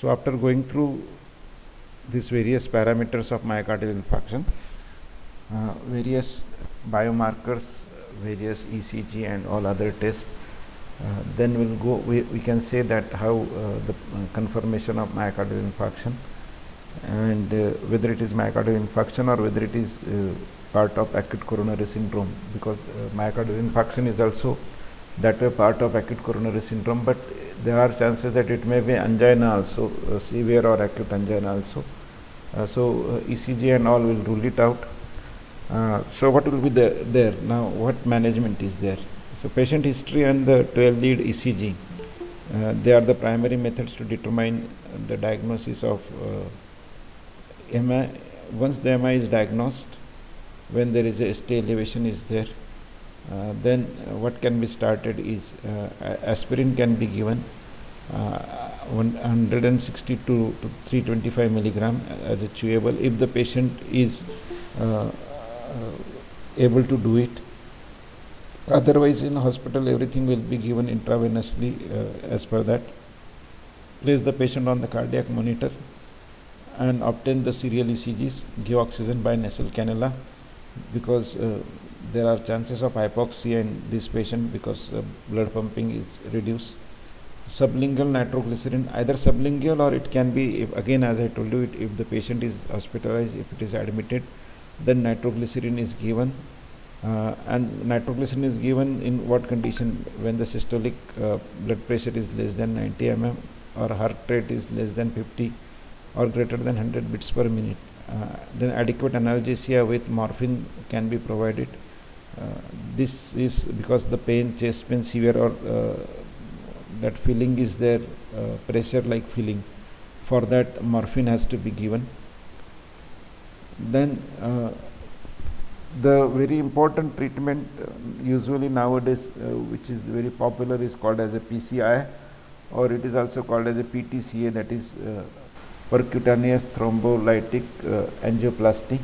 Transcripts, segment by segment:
So after going through these various parameters of myocardial infarction, various biomarkers, various ECG and all other tests, then we can say that how the confirmation of myocardial infarction, and whether it is myocardial infarction or whether it is part of acute coronary syndrome, because myocardial infarction is also that way part of acute coronary syndrome, but there are chances that it may be angina also, severe or acute angina also. So ECG and all will rule it out. So what will be there? Now what management is there? So patient history and the 12-lead ECG, they are the primary methods to determine the diagnosis of MI. Once the MI is diagnosed, when there is a ST elevation is there, then what can be started is aspirin can be given 160 to 325 milligram as a chewable if the patient is able to do it. Otherwise in hospital everything will be given intravenously as per that. Place the patient on the cardiac monitor and obtain the serial ECGs, give oxygen by nasal cannula, because there are chances of hypoxia in this patient because blood pumping is reduced. Sublingual nitroglycerin, either sublingual or it can be, if, again as I told you, if the patient is hospitalized, if it is admitted, then nitroglycerin is given. And nitroglycerin is given in what condition? When the systolic blood pressure is less than 90 mm or heart rate is less than 50 or greater than 100 beats per minute. Then adequate analgesia with morphine can be provided. This is because the pain, chest pain, severe or that feeling is there, pressure like feeling. For that morphine has to be given. Then the very important treatment usually nowadays which is very popular is called as a PCI, or it is also called as a PTCA, that is percutaneous thrombolytic angioplasty,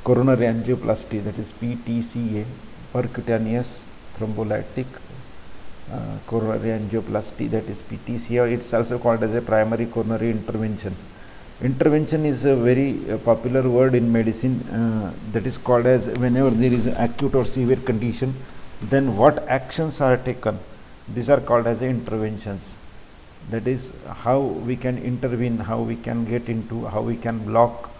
coronary angioplasty, that is PTCA, percutaneous thrombolytic coronary angioplasty, that is PTCA, or it's also called as a primary coronary intervention. Intervention is a very popular word in medicine, that is called as whenever there is an acute or severe condition, then what actions are taken, these are called as interventions. That is how we can intervene, how we can get into, how we can block,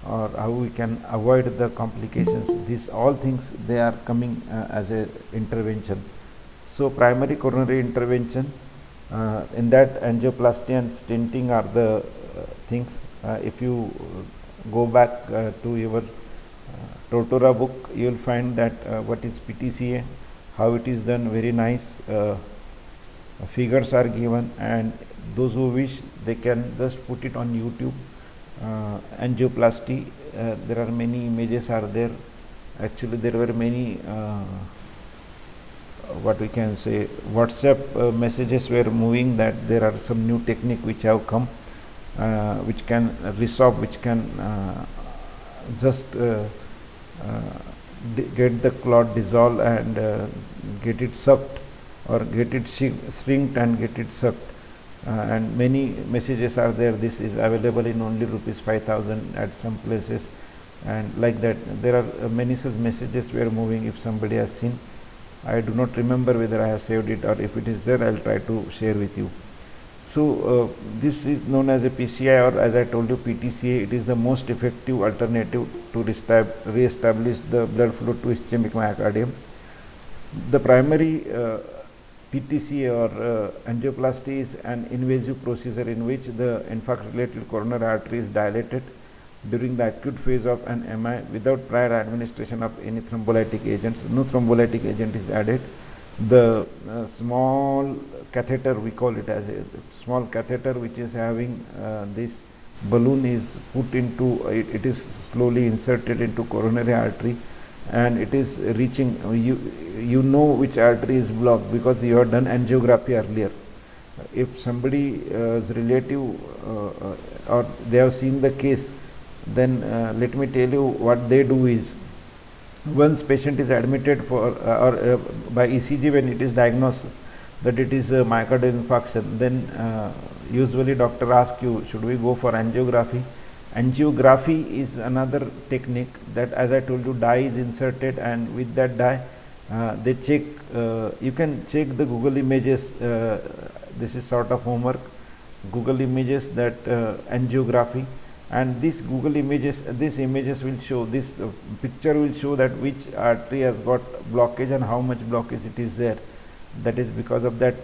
or how we can avoid the complications. These all things, they are coming as a intervention. So primary coronary intervention, in that angioplasty and stenting are the things. If you go back to your Tortora book, you will find that what is PTCA, how it is done, very nice. Figures are given, and those who wish they can just put it on YouTube. Angioplasty, there are many images are there. Actually there were many what we can say WhatsApp messages were moving that there are some new technique which have come, which can resorb, which can just get the clot dissolved and get it sucked, or get it shrinked and get it sucked. And many messages are there. This is available in only rupees 5,000 at some places, and like that there are many such messages were moving. If somebody has seen, I do not remember whether I have saved it, or if it is there I will try to share with you. So this is known as a PCI, or as I told you, PTCA. It is the most effective alternative to re-establish the blood flow to ischemic myocardium. The primary PTCA or angioplasty is an invasive procedure in which the infarct-related coronary artery is dilated during the acute phase of an MI without prior administration of any thrombolytic agents. No thrombolytic agent is added. The small catheter, we call it as a small catheter, which is having this balloon is put into, it is slowly inserted into coronary artery, and it is reaching, you know which artery is blocked because you have done angiography earlier. If somebody's relative or they have seen the case, then let me tell you what they do is, once patient is admitted for or by ECG when it is diagnosed, that it is a myocardial infarction, then usually doctor asks you, should we go for angiography? Angiography is another technique that, as I told you, dye is inserted, and with that dye they check, you can check the Google images, this is sort of homework, Google images, that angiography, and this Google images, these images will show, this picture will show that which artery has got blockage and how much blockage it is there. That is because of that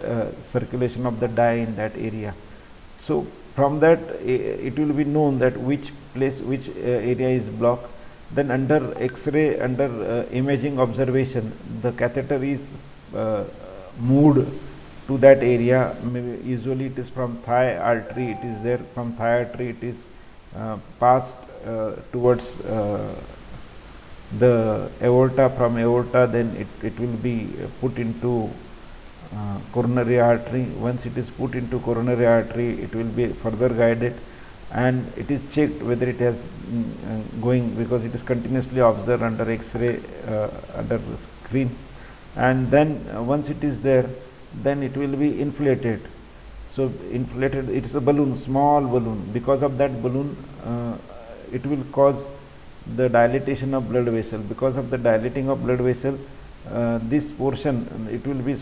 circulation of the dye in that area. So from that it will be known that which place, which area is blocked. Then under X-ray, under imaging observation, the catheter is moved to that area. Maybe usually it is from thigh artery, it is there, from thigh artery it is passed towards the aorta, from aorta then it will be put into coronary artery. Once it is put into coronary artery, it will be further guided, and it is checked whether it has going, because it is continuously observed under X-ray, under the screen, and then once it is there, then it will be inflated. So inflated, it is a balloon, small balloon. Because of that balloon, it will cause the dilatation of blood vessel. Because of the dilating of blood vessel, this portion, it will be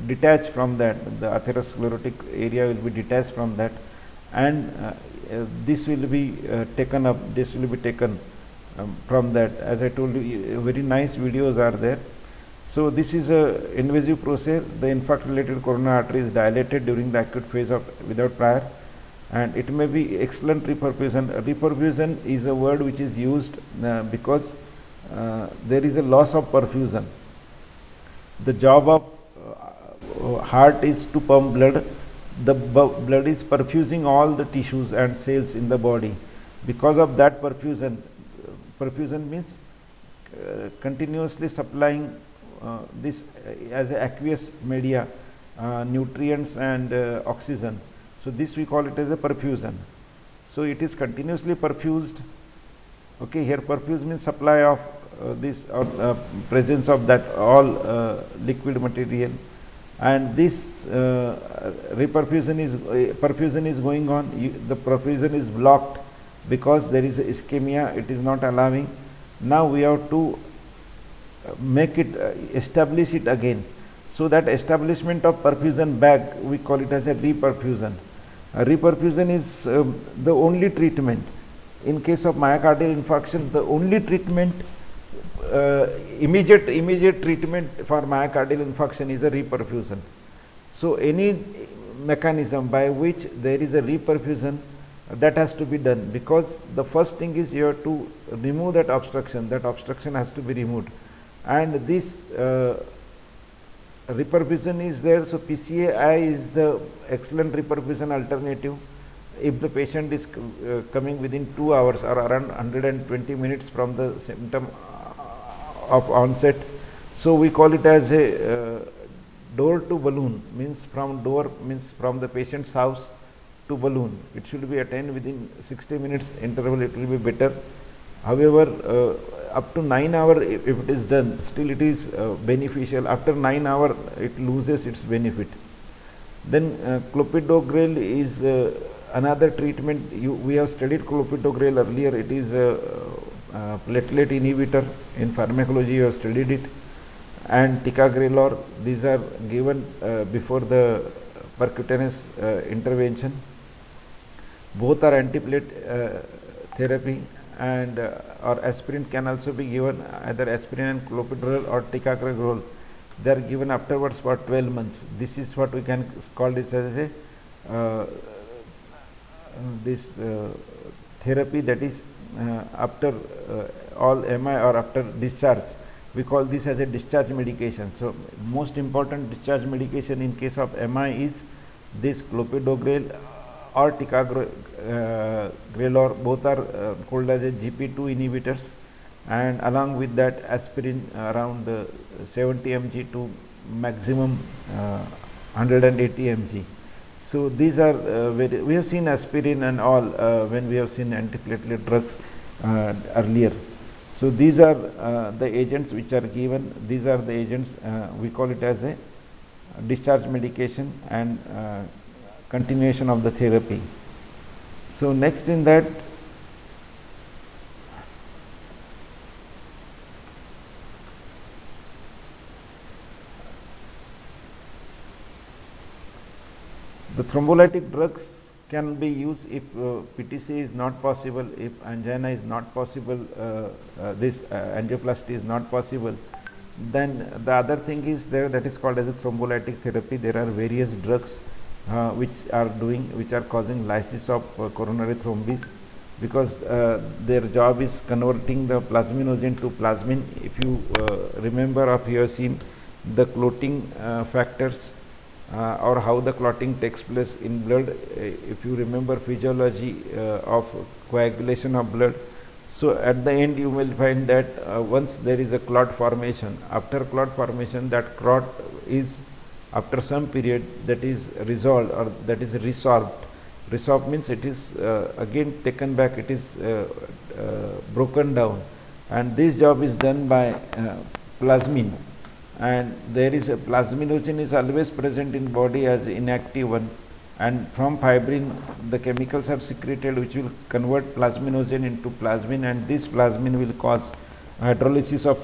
detached from that, the atherosclerotic area will be detached from that, and this will be taken up, this will be taken from that. As I told you, very nice videos are there. So this is a invasive procedure. The infarct related coronary artery is dilated during the acute phase of without prior, and it may be excellent reperfusion. Reperfusion is a word which is used because there is a loss of perfusion. The job of heart is to pump blood. The blood is perfusing all the tissues and cells in the body. Because of that perfusion, perfusion means continuously supplying this as a aqueous media, nutrients and oxygen. So this we call it as a perfusion. So it is continuously perfused. Okay, here perfuse means supply of this presence of that all liquid material, and this perfusion is going on. The perfusion is blocked because there is a ischemia, it is not allowing. Now we have to make it establish it again. So that establishment of perfusion back, we call it as a reperfusion. Reperfusion is the only treatment. In case of myocardial infarction, the only treatment, immediate treatment for myocardial infarction is a reperfusion. So any mechanism by which there is a reperfusion, that has to be done, because the first thing is you have to remove that obstruction has to be removed, and this reperfusion is there. So PCI is the excellent reperfusion alternative if the patient is coming within 2 hours or around 120 minutes from the symptom of onset. So we call it as a door to balloon, means from the patient's house to balloon. It should be attained within 60 minutes interval, it will be better. However, up to 9 hours if it is done, still it is beneficial. After 9 hours it loses its benefit. Then clopidogrel is another treatment. We have studied clopidogrel earlier. It is a platelet inhibitor. In pharmacology you have studied it. And ticagrelor, these are given before the percutaneous intervention. Both are antiplatelet therapy, and or aspirin can also be given, either aspirin and clopidogrel or ticagrelor. They are given afterwards for 12 months. This is what we can call this as a therapy, that is after all MI or after discharge. We call this as a discharge medication. So most important discharge medication in case of MI is this clopidogrel or ticagrelor. Both are called as a GP2 inhibitors, and along with that aspirin around 70 mg to maximum 180 mg. So these are we have seen aspirin and all when we have seen antiplatelet drugs earlier. So these are the agents which are given. These are the agents, we call it as a discharge medication and continuation of the therapy. So, next in that the thrombolytic drugs can be used if PTC is not possible, if angina is not possible, this angioplasty is not possible. Then the other thing is there, that is called as a thrombolytic therapy. There are various drugs which are causing lysis of coronary thrombus, because their job is converting the plasminogen to plasmin. If you remember, or you have seen the clotting factors or how the clotting takes place in blood, if you remember physiology of coagulation of blood. So, at the end you will find that once there is a clot formation, after clot formation, that clot is after some period that is resolved, or that is resorbed. Resorbed means it is again taken back, it is broken down, and this job is done by plasmin. And there is a plasminogen is always present in body as inactive one, and from fibrin the chemicals are secreted which will convert plasminogen into plasmin, and this plasmin will cause hydrolysis of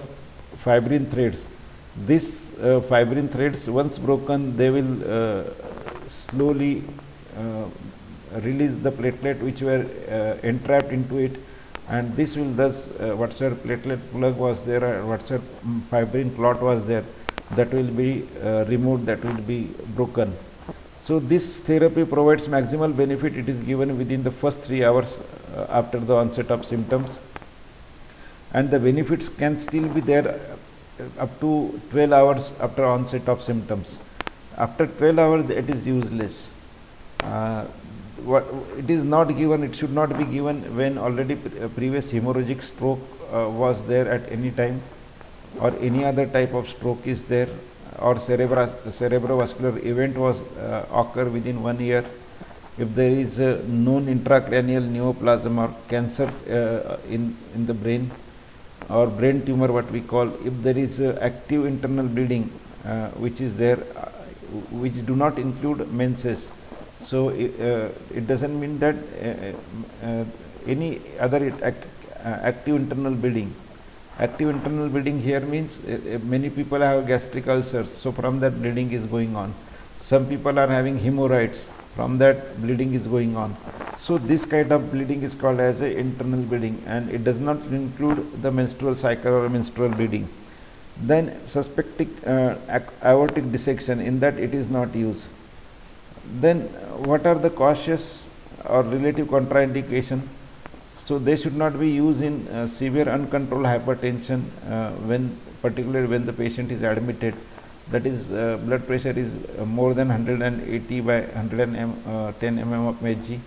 fibrin threads. This fibrin threads, once broken, they will slowly release the platelet which were entrapped into it, and this will thus whatsoever platelet plug was there, or whatsoever fibrin clot was there, that will be removed, that will be broken. So, this therapy provides maximal benefit. It is given within the first 3 hours after the onset of symptoms, and the benefits can still be there up to 12 hours after onset of symptoms. After 12 hours it is useless. What it is not given, it should not be given when already previous hemorrhagic stroke was there at any time, or any other type of stroke is there, or cerebrovascular event was occur within 1 year. If there is a known intracranial neoplasm or cancer in the brain, or brain tumor what we call, if there is active internal bleeding which is there, which do not include menses. So, it does not mean that any other active internal bleeding. Active internal bleeding here means many people have gastric ulcers, so from that bleeding is going on. Some people are having hemorrhoids, from that bleeding is going on. So, this kind of bleeding is called as a internal bleeding, and it does not include the menstrual cycle or menstrual bleeding. Then suspected aortic dissection, in that it is not used. Then what are the cautious or relative contraindication? So, they should not be used in severe uncontrolled hypertension, particularly when the patient is admitted, that is blood pressure is more than 180 by 110 mm of Hg,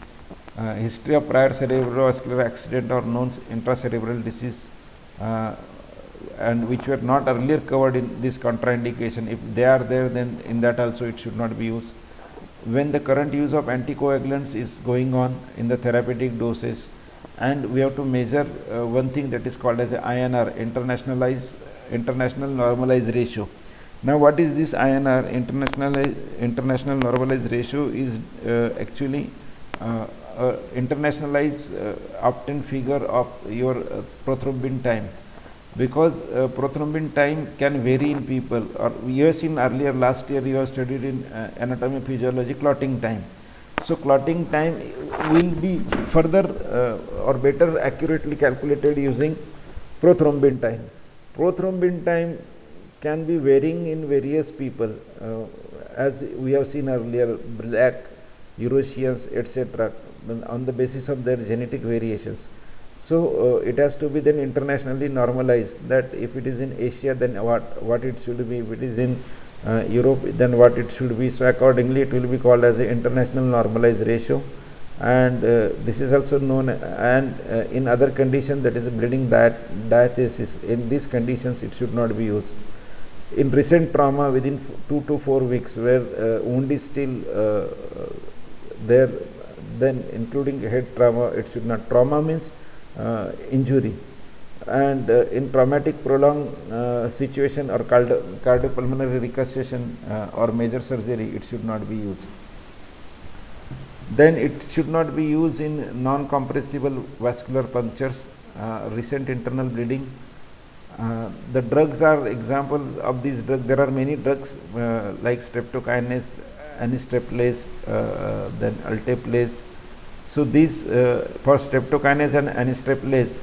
history of prior cerebrovascular accident or known intracerebral disease, and which were not earlier covered in this contraindication. If they are there, then in that also it should not be used. When the current use of anticoagulants is going on in the therapeutic doses, and we have to measure one thing that is called as a INR, international normalized ratio. Now, what is this INR, international normalized ratio? Is actually internationalized obtained figure of your prothrombin time, because prothrombin time can vary in people, or you have seen earlier last year you have studied in anatomy physiology clotting time. So, clotting time will be further or better accurately calculated using prothrombin time. Prothrombin time can be varying in various people, as we have seen earlier, black, Eurasians, etc., on the basis of their genetic variations. So, it has to be then internationally normalized, that if it is in Asia, then what it should be, if it is in Europe, then what it should be. So, accordingly it will be called as the international normalized ratio, and this is also known, and in other conditions, that is bleeding diathesis. In these conditions it should not be used. In recent trauma within 2 to 4 weeks, where wound is still there, then including head trauma, it should not. Trauma means injury. And in traumatic prolonged situation or cardiopulmonary resuscitation or major surgery, it should not be used. Then it should not be used in non-compressible vascular punctures, recent internal bleeding. The drugs are examples of these drugs. There are many drugs like streptokinase, anistreptylase, then alteplase. So these for streptokinase and anistreptylase,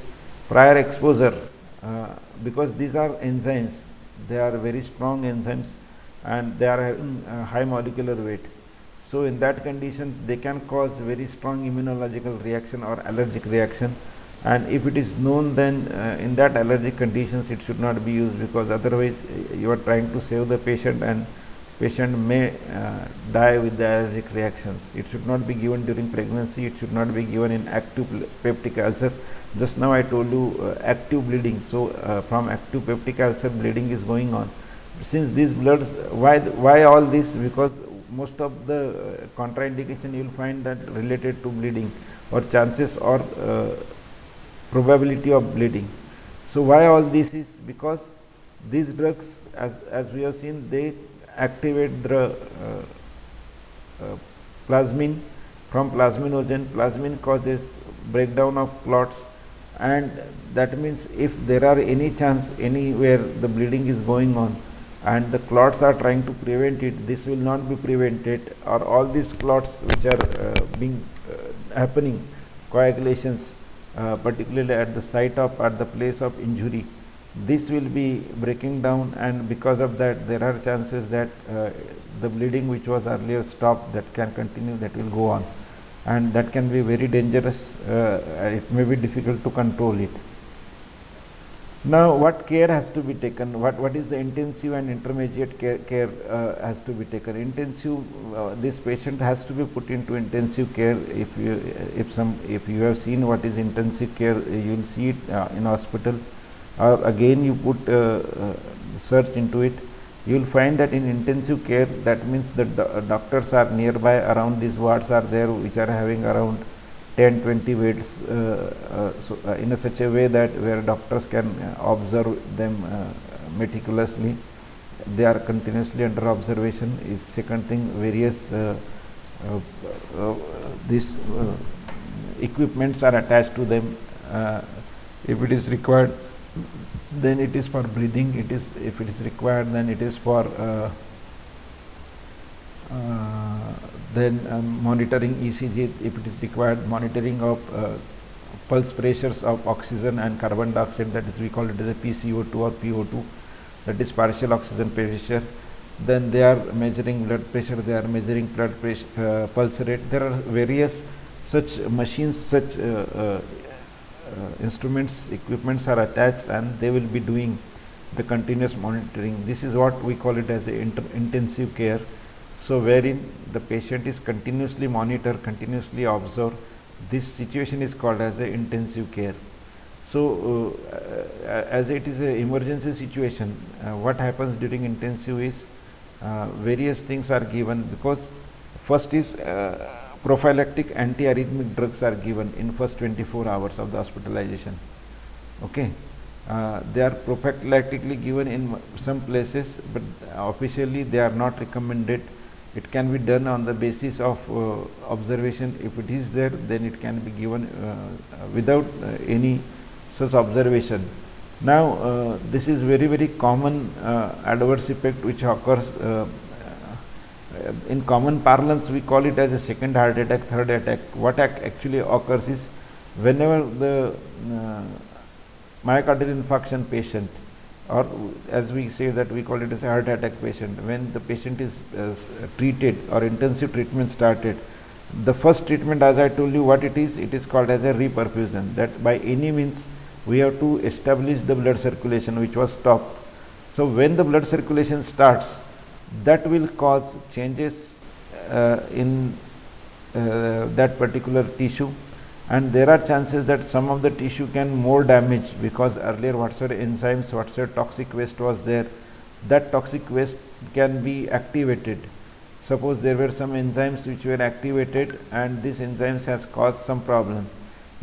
prior exposure, because these are enzymes, they are very strong enzymes and they are having high molecular weight. So in that condition, they can cause very strong immunological reaction or allergic reaction. And if it is known, then in that allergic conditions, it should not be used, because otherwise you are trying to save the patient and patient may die with the allergic reactions. It should not be given during pregnancy. It should not be given in active peptic ulcer. Just now I told you active bleeding. So from active peptic ulcer, bleeding is going on. Since these bloods, why all this? Because most of the contraindication you will find that related to bleeding or chances or probability of bleeding. So why all this is? Because these drugs, as we have seen, they activate the plasmin from plasminogen. Plasmin causes breakdown of clots, and that means if there are any chance anywhere the bleeding is going on and the clots are trying to prevent it, this will not be prevented, or all these clots which are happening, coagulations, particularly at the site of, at the place of injury, this will be breaking down, and because of that there are chances that the bleeding which was earlier stopped, that can continue, that will go on, and that can be very dangerous. It may be difficult to control it. Now what care has to be taken? What is the intensive and intermediate care has to be taken? Intensive, this patient has to be put into intensive care. If you have seen what is intensive care, you will see it in hospital, or again you put search into it, you will find that in intensive care, that means the doctors are nearby, around these wards are there which are having around 10-20 beds, in a such a way that where doctors can observe them meticulously. They are continuously under observation. It's second thing, various these equipments are attached to them. If it is required, then it is for breathing. It is, if it is required, then it is for then monitoring ECG, if it is required, monitoring of pulse pressures of oxygen and carbon dioxide, that is we call it as a PCO2 or PO2, that is partial oxygen pressure. Then they are measuring blood pressure, they are measuring blood pressure, pulse rate. There are various such machines, such instruments, equipments are attached, and they will be doing the continuous monitoring. This is what we call it as a intensive care. So wherein the patient is continuously monitored, continuously observed. This situation is called as a intensive care. So as it is an emergency situation, what happens during intensive is various things are given, because first is prophylactic antiarrhythmic drugs are given in first 24 hours of the hospitalization. Okay. They are prophylactically given in some places, but officially they are not recommended. It can be done on the basis of observation. If it is there, then it can be given without any such observation. Now this is very common adverse effect which occurs. In common parlance we call it as a second heart attack, third attack. What actually occurs is, whenever the myocardial infarction patient, or as we say that we call it as a heart attack patient, when the patient is treated or intensive treatment started, the first treatment, as I told you what it is called as a reperfusion, that by any means we have to establish the blood circulation which was stopped. So when the blood circulation starts, that will cause changes in that particular tissue, and there are chances that some of the tissue can more damage, because earlier whatsoever enzymes, whatsoever toxic waste was there, that toxic waste can be activated. Suppose there were some enzymes which were activated and these enzymes has caused some problem.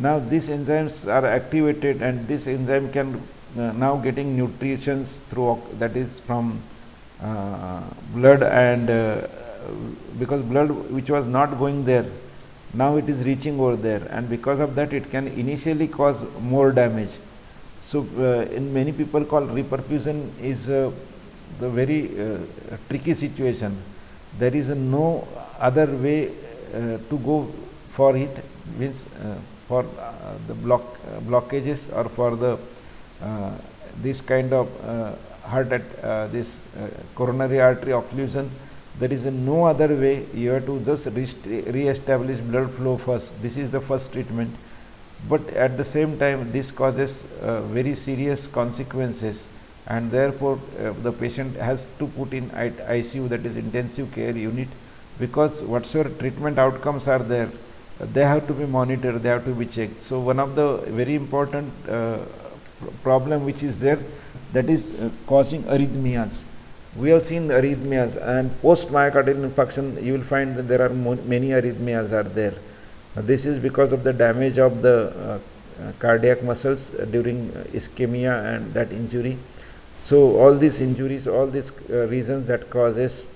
Now these enzymes are activated, and this enzyme can now getting nutritions through, that is from blood, and because blood which was not going there, now it is reaching over there, and because of that it can initially cause more damage. So in many people call reperfusion is the very tricky situation. There is no other way to go for it, means for the blockages, or for the this kind of this coronary artery occlusion. There is no other way. You have to just re-establish blood flow first. This is the first treatment, but at the same time this causes very serious consequences, and therefore the patient has to put in ICU, that is intensive care unit, because whatsoever treatment outcomes are there, they have to be monitored, they have to be checked. So one of the very important problem which is there, that is causing arrhythmias. We have seen arrhythmias, and post myocardial infarction you will find that there are many arrhythmias are there. This is because of the damage of the cardiac muscles during ischemia and that injury. So all these injuries, all these reasons that causes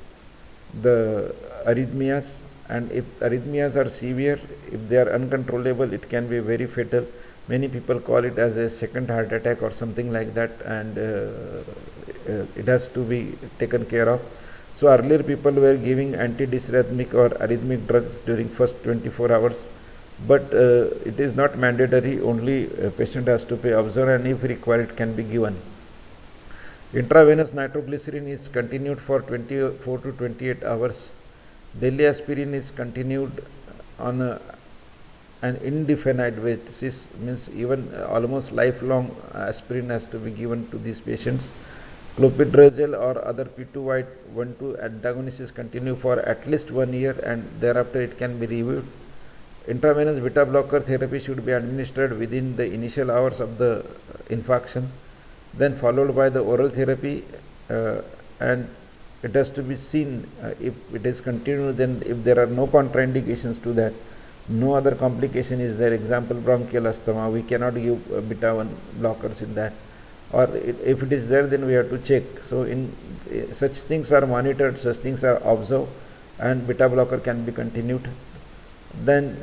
the arrhythmias, and if arrhythmias are severe, if they are uncontrollable, it can be very fatal. Many people call it as a second heart attack or something like that, and it has to be taken care of. So earlier people were giving antidysrhythmic or arrhythmic drugs during first 24 hours, but it is not mandatory. Only a patient has to be observed, and if required it can be given. Intravenous nitroglycerin is continued for 24 to 28 hours. Daily aspirin is continued on an indefinite basis, means even almost lifelong aspirin has to be given to these patients. Clopidogrel or other P2Y12 antagonists is continued for at least 1 year, and thereafter it can be reviewed. Intravenous beta blocker therapy should be administered within the initial hours of the infarction, then followed by the oral therapy, and it has to be seen if it is continued, then if there are no contraindications to that, no other complication is there, example bronchial asthma, we cannot give beta 1 blockers in that, or if it is there, then we have to check. So in such things are monitored, such things are observed, and beta blocker can be continued. Then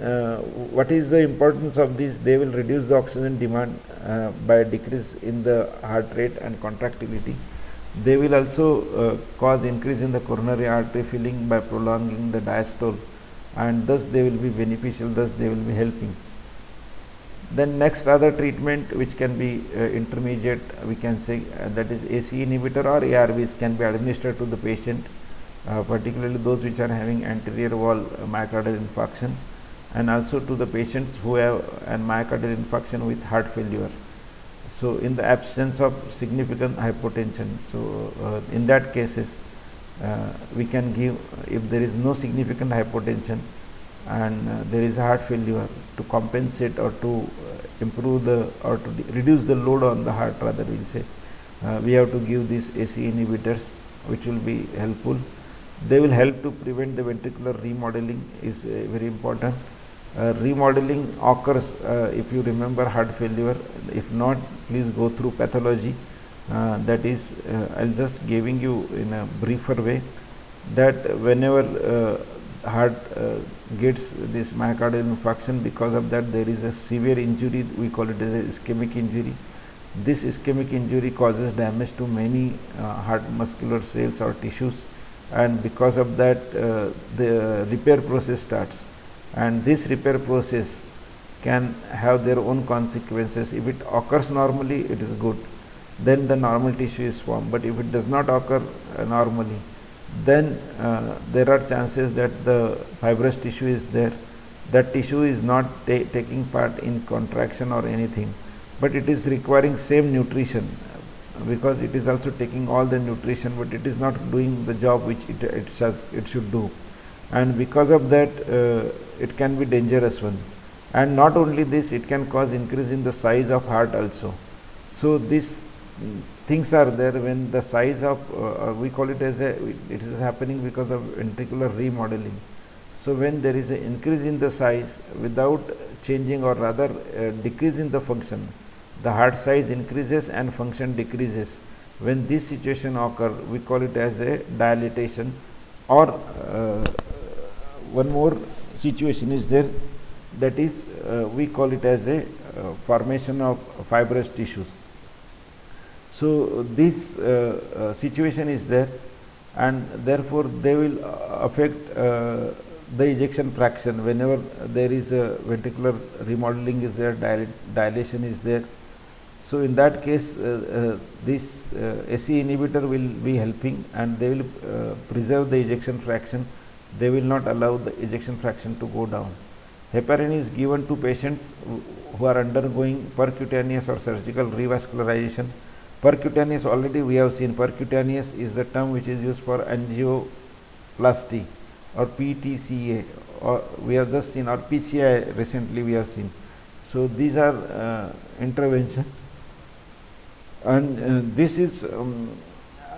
what is the importance of this? They will reduce the oxygen demand by decrease in the heart rate and contractility. They will also cause increase in the coronary artery filling by prolonging the diastole, and thus they will be beneficial, thus they will be helping. Then next other treatment which can be intermediate, we can say that is ACE inhibitor or ARBs can be administered to the patient, particularly those which are having anterior wall myocardial infarction, and also to the patients who have an myocardial infarction with heart failure. So in the absence of significant hypotension, so in that cases we can give, if there is no significant hypotension and there is a heart failure, to compensate or to improve the, or to reduce the load on the heart, rather we will say, we have to give these ACE inhibitors, which will be helpful. They will help to prevent the ventricular remodeling, is very important. Remodeling occurs if you remember heart failure. If not, please go through pathology. That is, I'll just giving you in a briefer way that whenever heart gets this myocardial infarction, because of that there is a severe injury, we call it as ischemic injury. This ischemic injury causes damage to many heart muscular cells or tissues, and because of that the repair process starts, and this repair process can have their own consequences. If it occurs normally, it is good, then the normal tissue is formed, but if it does not occur normally, then there are chances that the fibrous tissue is there. That tissue is not taking part in contraction or anything, but it is requiring same nutrition, because it is also taking all the nutrition, but it is not doing the job which it should do, and because of that it can be dangerous one. And not only this, it can cause increase in the size of heart also. So these things are there when the size of we call it as it is happening because of ventricular remodeling. So when there is an increase in the size without changing or rather decrease in the function. The heart size increases and function decreases. When this situation occur, we call it as a dilatation, or one more situation is there, that is we call it as a formation of fibrous tissues. So this situation is there, and therefore they will affect the ejection fraction. Whenever there is a ventricular remodeling is there, dilation is there. So in that case this SE inhibitor will be helping, and they will preserve the ejection fraction. They will not allow the ejection fraction to go down. Heparin is given to patients who are undergoing percutaneous or surgical revascularization. Percutaneous, already we have seen, percutaneous is the term which is used for angioplasty or PTCA, or we have just seen, or PCI recently we have seen. So these are intervention, and this is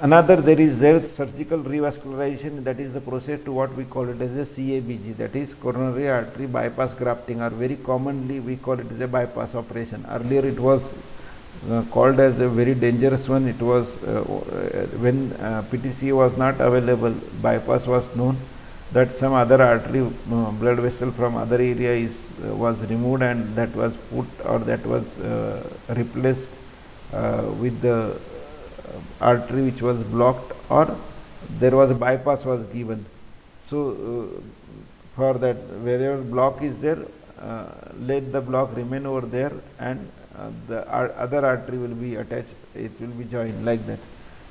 another, there is surgical revascularization, that is the process to what we call it as a CABG, that is coronary artery bypass grafting, or very commonly we call it as a bypass operation. Earlier it was called as a very dangerous one. It was when PTCA was not available, bypass was known, that some other artery blood vessel from other area was removed, and that was put, or that was replaced with the artery which was blocked, or there was a bypass was given. So for that, wherever block is there, let the block remain over there, and the other artery will be attached, it will be joined like that.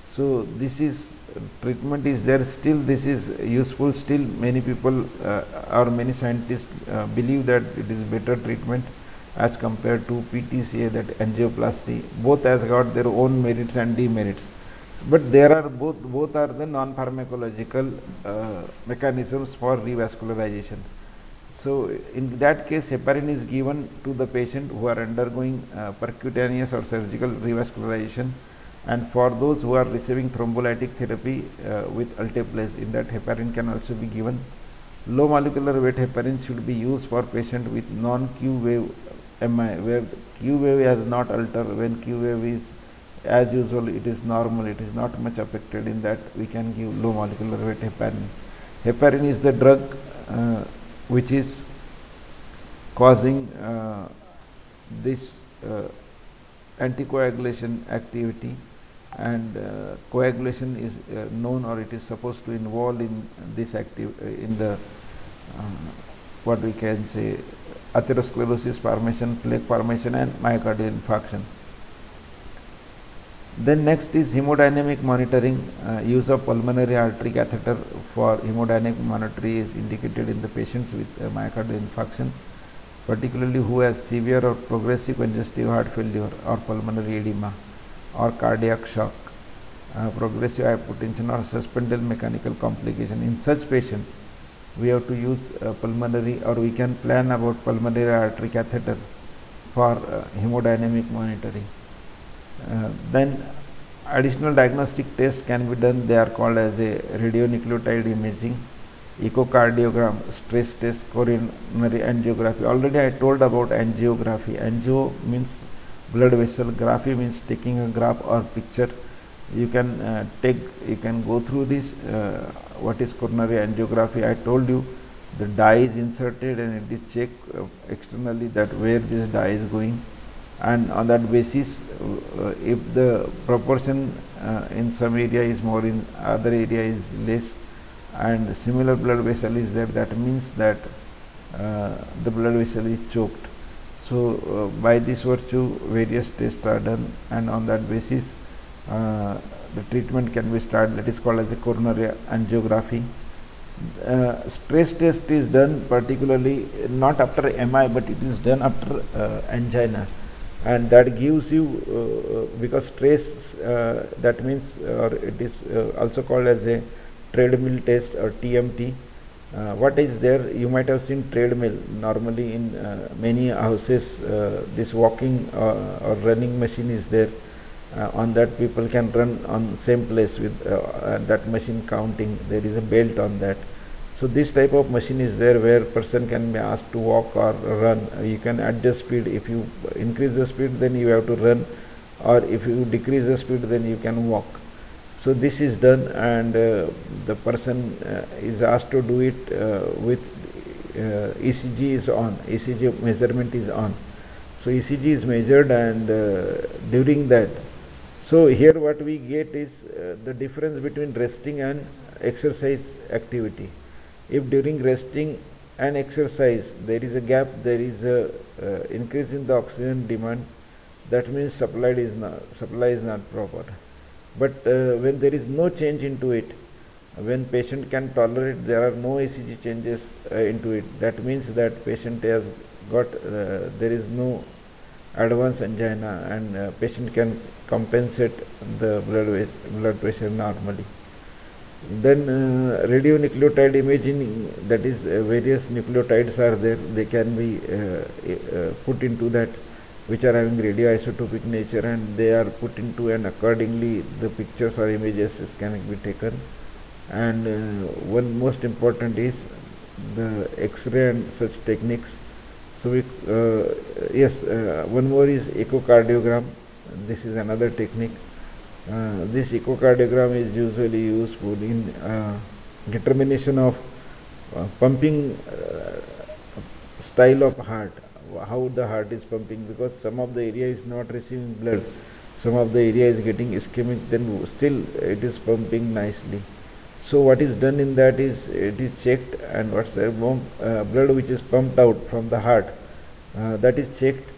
So this is treatment is there, still this is useful, still many people or many scientists believe that it is better treatment as compared to PTCA, that angioplasty. Both has got their own merits and demerits, but there are both are the non-pharmacological mechanisms for revascularization. So in that case, heparin is given to the patient who are undergoing percutaneous or surgical revascularization, and for those who are receiving thrombolytic therapy with alteplase, in that heparin can also be given. Low molecular weight heparin should be used for patient with non-Q wave MI, where Q wave has not altered. When Q wave is as usual, it is normal, it is not much affected, in that we can give low molecular weight heparin. Heparin is the drug which is causing this anticoagulation activity, and coagulation is known, or it is supposed to involve in this in the what we can say atherosclerosis formation, plaque formation, and myocardial infarction. Then next is hemodynamic monitoring. Use of pulmonary artery catheter for hemodynamic monitoring is indicated in the patients with myocardial infarction, particularly who has severe or progressive congestive heart failure, or pulmonary edema, or cardiac shock, progressive hypotension, or suspended mechanical complication. In such patients, we have to use pulmonary, or we can plan about pulmonary artery catheter for hemodynamic monitoring. Then additional diagnostic tests can be done. They are called as a radionucleotide imaging, echocardiogram, stress test, coronary angiography. Already I told about angiography. Angio means blood vessel, graphy means taking a graph or picture. You can you can go through this. What is coronary angiography? I told you the dye is inserted and it is checked externally that where this dye is going, and on that basis if the proportion in some area is more, in other area is less, and similar blood vessel is there, that means that the blood vessel is choked. So by this virtue various tests are done, and on that basis the treatment can be started. That is called as a coronary angiography. Stress test is done particularly not after MI, but it is done after angina, and that gives you because stress that means, or it is also called as a treadmill test or TMT. What is there? You might have seen treadmill normally in many houses. This walking or running machine is there. On that people can run on same place with that machine counting. There is a belt on that. So this type of machine is there where person can be asked to walk or run. You can adjust speed. If you increase the speed, then you have to run, or if you decrease the speed, then you can walk. So this is done, and the person is asked to do it with ECG is on, ECG measurement is on. So ECG is measured, and during that, so here what we get is the difference between resting and exercise activity. If during resting and exercise there is a gap, there is a increase in the oxygen demand, that means supply is not proper. But when there is no change into it, when patient can tolerate, there are no ECG changes into it, that means that patient has got there is no advanced angina, and patient can compensate the blood pressure normally. Then radionucleotide imaging, that is various nucleotides are there, they can be put into that, which are having radioisotopic nature, and they are put into, and accordingly the pictures or images can be taken. And one most important is the X-ray and such techniques. So we, one more is echocardiogram. This is another technique. This echocardiogram is usually useful in determination of pumping style of heart, how the heart is pumping, because some of the area is not receiving blood, some of the area is getting ischemic, then still it is pumping nicely. So what is done in that is, it is checked, and what's the blood which is pumped out from the heart, that is checked,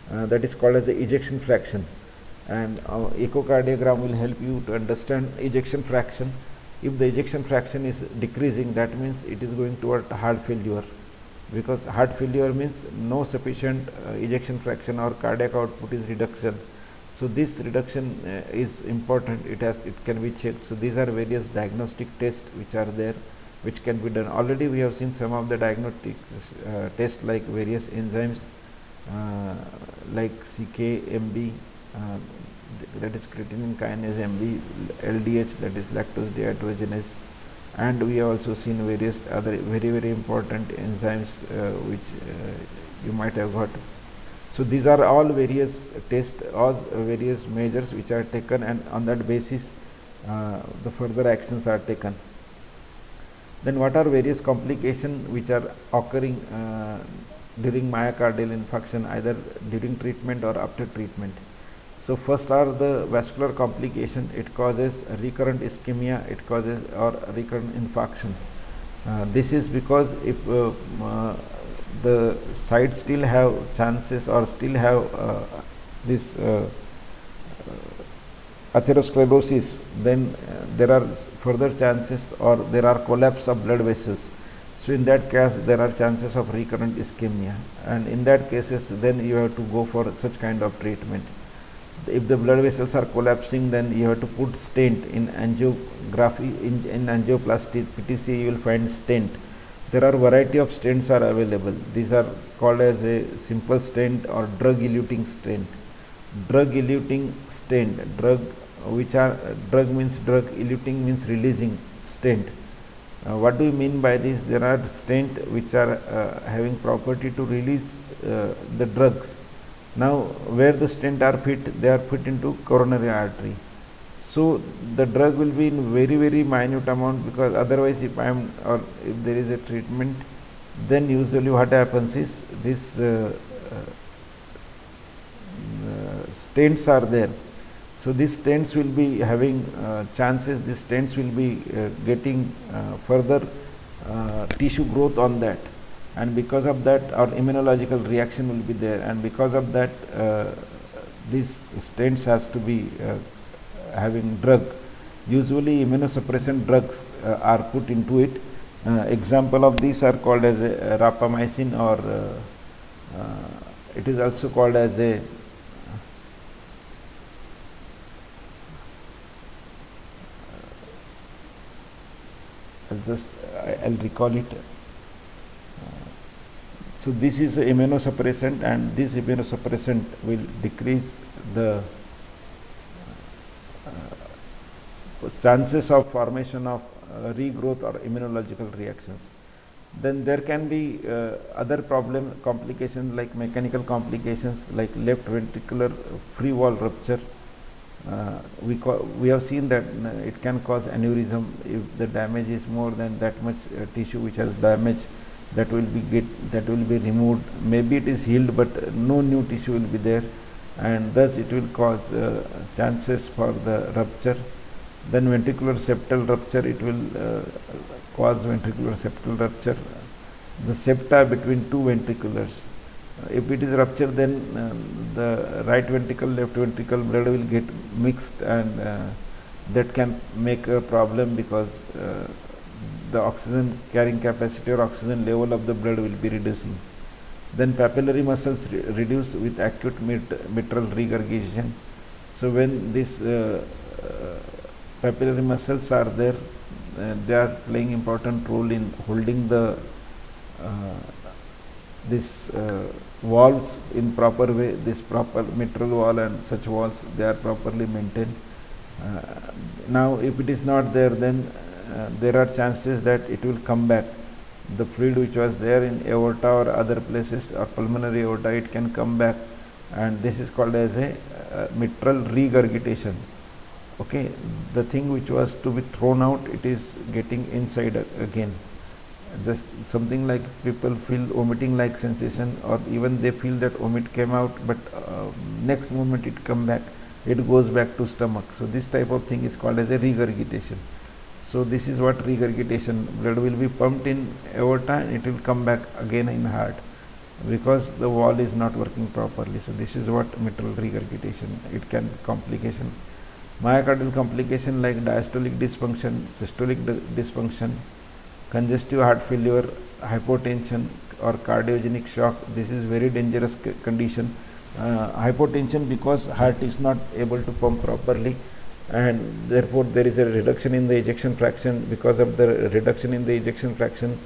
that is called as the ejection fraction. And echocardiogram will help you to understand ejection fraction. If the ejection fraction is decreasing, that means it is going toward heart failure, because heart failure means no sufficient ejection fraction or cardiac output is reduction. So this reduction is important, it can be checked. So these are various diagnostic tests which are there, which can be done. Already we have seen some of the diagnostic tests, like various enzymes like CK, MB, that is creatine kinase, MB, LDH, that is lactose dehydrogenase, and we have also seen various other very important enzymes which you might have got. So these are all various tests or various measures which are taken, and on that basis the further actions are taken. Then what are various complications which are occurring during myocardial infarction, either during treatment or after treatment? So first are the vascular complication. It causes recurrent ischemia, it causes or recurrent infarction. This is because if the site still have chances or still have this atherosclerosis, then there are further chances, or there are collapse of blood vessels. So in that case there are chances of recurrent ischemia, and in that cases then you have to go for such kind of treatment. If the blood vessels are collapsing, then you have to put stent in angiography, in angioplasty PTC you will find stent. There are variety of stents are available. These are called as a simple stent or drug eluting stent. Drug eluting stent, drug means drug, eluting means releasing stent. What do you mean by this? There are stent which are having property to release the drugs. Now where the stent are fit, they are put into coronary artery. So the drug will be in very minute amount, because otherwise if there is a treatment, then usually what happens is this stents are there. So these stents will be having chances, these stents will be getting further tissue growth on that, and because of that our immunological reaction will be there, and because of that these stents has to be having drug. Usually immunosuppressant drugs are put into it. Example of these are called as a rapamycin, or it is also called as a I'll recall it. So this is a immunosuppressant, and this immunosuppressant will decrease the chances of formation of regrowth or immunological reactions. Then there can be other complications like mechanical complications like left ventricular free wall rupture. We have seen that it can cause aneurysm if the damage is more than that much tissue which has damage, that will be removed. Maybe it is healed, but no new tissue will be there, and thus it will cause chances for the rupture. Then ventricular septal rupture, it will cause ventricular septal rupture, the septa between two ventriculars. If it is ruptured, then the right ventricle, left ventricle blood will get mixed, and that can make a problem because the oxygen carrying capacity or oxygen level of the blood will be reducing. Then papillary muscles reduce with acute mitral regurgitation. So when these papillary muscles are there, they are playing important role in holding the valves in proper way. This proper mitral wall and such walls, they are properly maintained. Now if it is not there, then there are chances that it will come back. The fluid which was there in aorta or other places or pulmonary aorta, it can come back, and this is called as a mitral regurgitation. Okay, the thing which was to be thrown out, it is getting inside again. Just something like people feel vomiting like sensation, or even they feel that vomit came out, but next moment it come back, it goes back to stomach. So this type of thing is called as a regurgitation. So this is what regurgitation, blood will be pumped in aorta and it will come back again in heart because the wall is not working properly. So this is what mitral regurgitation, it can complication. Myocardial complication like diastolic dysfunction, systolic dysfunction, congestive heart failure, hypotension or cardiogenic shock. This is very dangerous condition. Hypotension because heart is not able to pump properly, and therefore there is a reduction in the ejection fraction. Because of the reduction in the ejection fraction,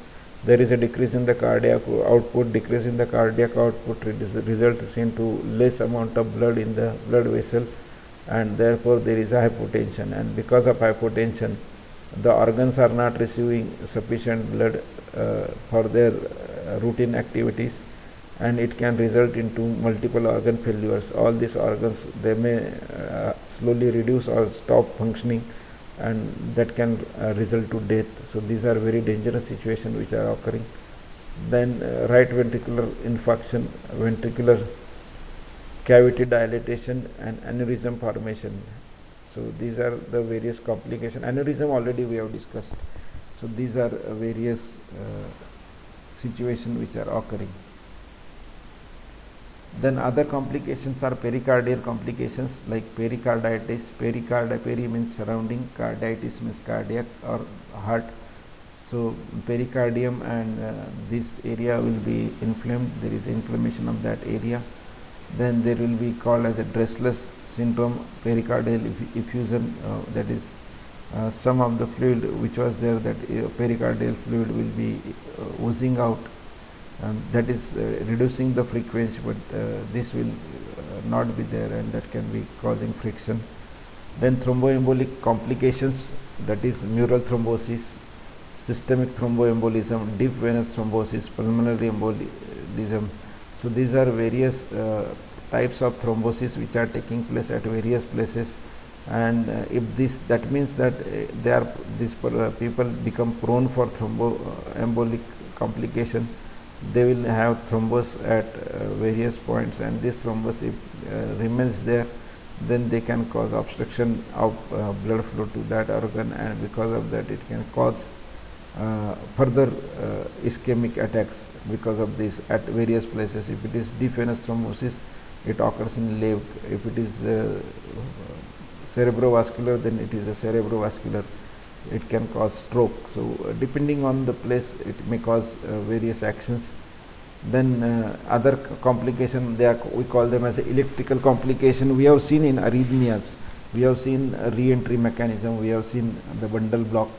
there is a decrease in the cardiac output. Decrease in the cardiac output results into less amount of blood in the blood vessel, and therefore there is a hypotension. And because of hypotension, the organs are not receiving sufficient blood for their routine activities, and it can result into multiple organ failures. All these organs, they may slowly reduce or stop functioning, and that can result to death. So these are very dangerous situations which are occurring. Then right ventricular infarction, ventricular cavity dilatation and aneurysm formation. So these are the various complications. Aneurysm already we have discussed. So these are various situations which are occurring. Then other complications are pericardial complications like pericarditis. Peri means surrounding, carditis means cardiac or heart. So pericardium and this area will be inflamed. There is inflammation of that area. Then there will be called as a Dresler's syndrome, pericardial effusion, that is some of the fluid which was there, that pericardial fluid will be oozing out, and that is reducing the frequency, but this will not be there, and that can be causing friction. Then thromboembolic complications, that is mural thrombosis, systemic thromboembolism, deep venous thrombosis, pulmonary embolism. So these are various types of thrombosis which are taking place at various places, and that means that these people become prone for thromboembolic complication. They will have thrombus at various points, and this thrombus, if remains there, then they can cause obstruction of blood flow to that organ, and because of that it can cause further ischemic attacks because of this at various places. If it is deep venous thrombosis, it occurs in left. If it is cerebrovascular, then it is a cerebrovascular. It can cause stroke. So depending on the place, it may cause various actions. Then other complication, we call them as electrical complication. We have seen in arrhythmias, we have seen a re-entry mechanism, we have seen the bundle block,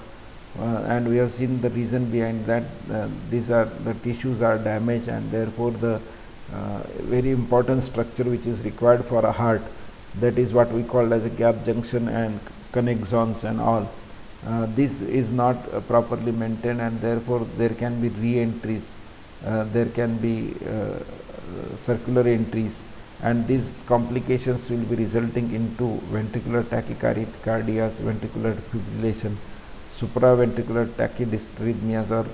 and we have seen the reason behind that. These are the tissues are damaged, and therefore the very important structure which is required for a heart, that is what we call as a gap junction and connexons and all. This is not properly maintained, and therefore there can be re-entries, there can be circular entries, and these complications will be resulting into ventricular tachycardias, ventricular fibrillation, supraventricular tachydysrhythmias, or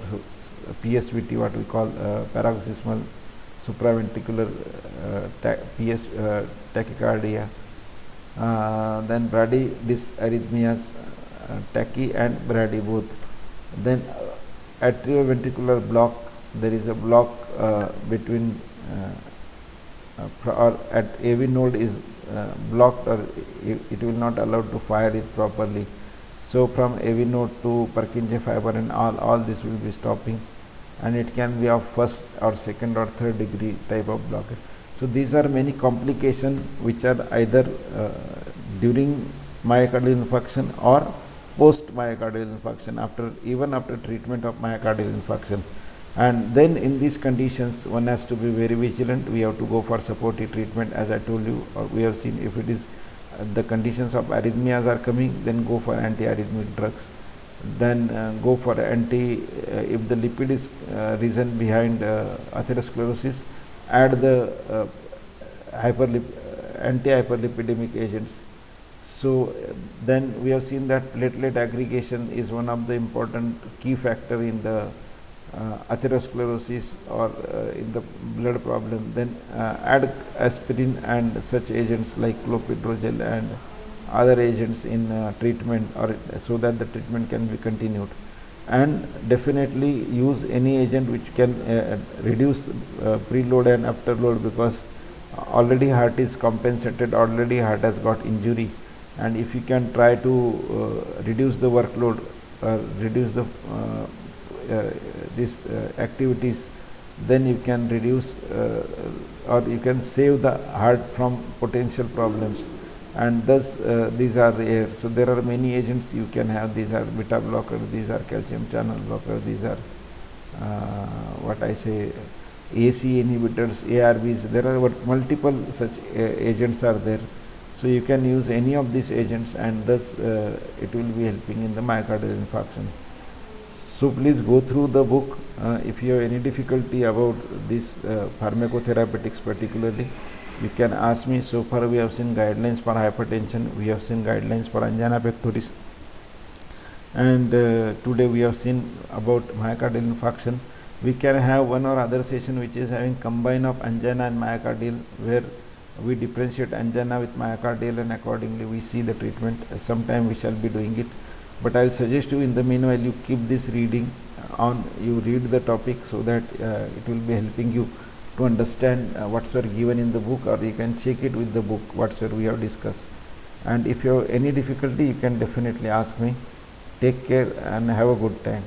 PSVT, what we call paroxysmal supraventricular tachycardias, then bradydysarrhythmias, tachy and brady both. Then atrioventricular block, there is a block between or at AV node is blocked, or it will not allow to fire it properly. So from AV node to Purkinje fiber and all this will be stopping, and it can be of first or second or third degree type of blockage. So these are many complications which are either during myocardial infarction or post myocardial infarction, even after treatment of myocardial infarction. And then in these conditions one has to be very vigilant. We have to go for supportive treatment, as I told you, or we have seen if it is the conditions of arrhythmias are coming, then go for anti-arrhythmic drugs. Then go for if the lipid is reason behind atherosclerosis, add the anti-hyperlipidemic agents. So then we have seen that platelet aggregation is one of the important key factor in the atherosclerosis or in the blood problem. Then add aspirin and such agents like clopidogrel and other agents in treatment, or so that the treatment can be continued. And definitely use any agent which can reduce preload and afterload, because already heart is compensated, already heart has got injury, and if you can try to reduce the workload, reduce the these activities, then you can reduce or you can save the heart from potential problems. And thus these are the so there are many agents you can have. These are beta blockers, these are calcium channel blockers, these are what I say AC inhibitors, ARBs. There are multiple such agents are there. So you can use any of these agents, and thus it will be helping in the myocardial infarction. So please go through the book. If you have any difficulty about this pharmacotherapeutics particularly, you can ask me. So far we have seen guidelines for hypertension, we have seen guidelines for angina pectoris, and today we have seen about myocardial infarction. We can have one or other session which is having combine of angina and myocardial, where we differentiate angina with myocardial and accordingly we see the treatment. Sometime we shall be doing it, but I will suggest you in the meanwhile you keep this reading on, you read the topic, so that it will be helping you to understand whatsoever given in the book, or you can check it with the book whatsoever we have discussed. And if you have any difficulty, you can definitely ask me. Take care and have a good time.